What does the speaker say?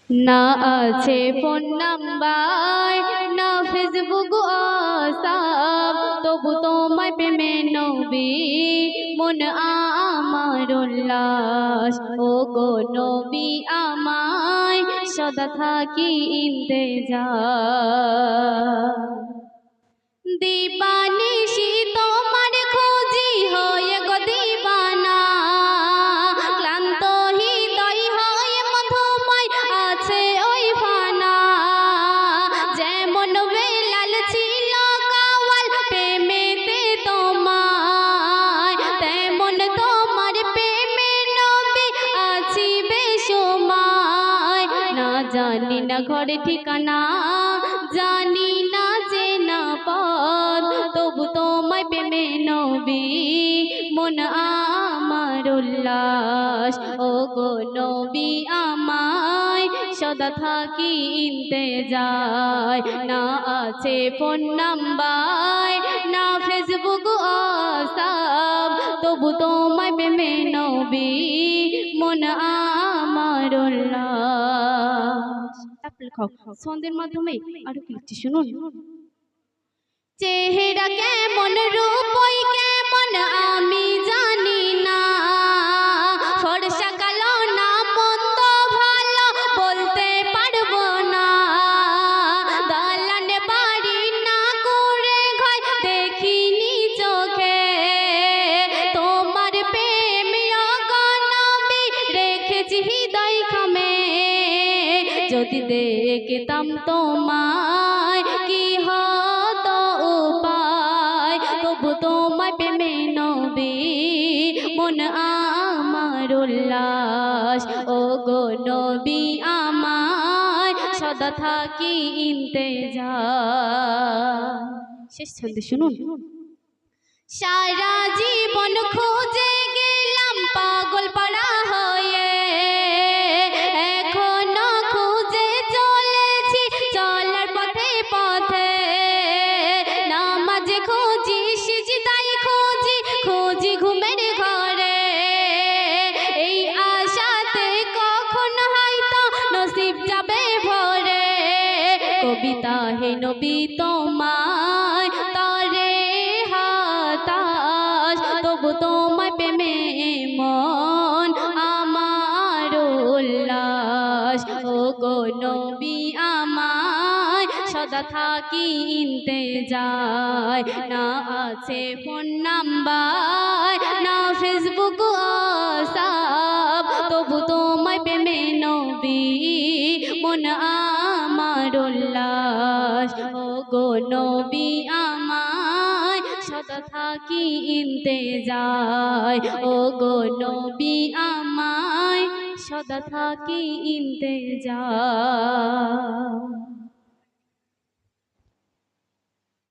না আছে phone number, না ফেসবুক হোয়াটসঅ্যাপ, তবু তোমায় প্রেমে নবী মন আমার উল্লাস। ও গো নবী আমায় সদা থাকি ইন্তেজার। দীপানিশি তোমার খুঁজি হয়ে গো দিবানা, ক্লান্ত হৃদয় হয়ে মধুময় আছে ওই ফানা। যেমন বেলাল ছিল কাওয়াল প্রেমেতে তোমায়, তেমন তোমার প্রেমে নবী আছি বেসুমায়। না জানি না ঘরে ঠিকানা, জানি না যে না পথ, তবু তোমায় প্রেমে নবী মন আমার উল্লাস। ও গো নবী আমায় সদা থাকি ইন্তেজার। না আছে ফোন নাম্বার, না ফেসবুক হোয়াটসঅ্যাপ, তবু তোমায় প্রেমে নবী মন আমার উল্লাস। ছন্দের মাধ্যমে আরো কিছু শুনুন। চেহারা কেমন রূপই কেমন আমি জানি না, ফর্সা কালো না মন্দ ভালো বলতে পারবো না। দালান বাড়ি না করে ঘর দেখিনি চোখে, তোমার প্রেম নবী রেখেছি হৃদয় খামে। যদি দেখতাম তোমায় কি হতো উপায়, তবু তোমায় প্রেমে নবী মন আমার উল্লাস। ও গো নবী আমায় সদা থাকি ইন্তেজার। শেষ ছন্দে শুনুন। সারা জীবন খুঁজে গেলাম পাগল পাড়া হয়ে, এখনো খুঁজে চলেছি চলার পথে পথে। নামাজে খুঁজি সিজদায় খুঁজি, খুঁজি ঘুমের ঘরে, এই আশাতে কখন হয়তো নসিব যাবে ভরে। কবিতা হে নবী তোমায় তারে হতাশ, তবু তোমায় প্রেমে মন আমার উল্লাস। ও গো নবী আমায় সদা থাকি ইন্তেজার। না আছে ফোন নাম্বার, না ফেসবুক হোয়াটসঅ্যাপ, তবু তোমায় প্রেমে নবী মন আমার উল্লাস। ও গো নবী আমায় সদা থাকি ইন্তেজার। ও গো নবী আমায় সদা থাকি ইন্তেজার।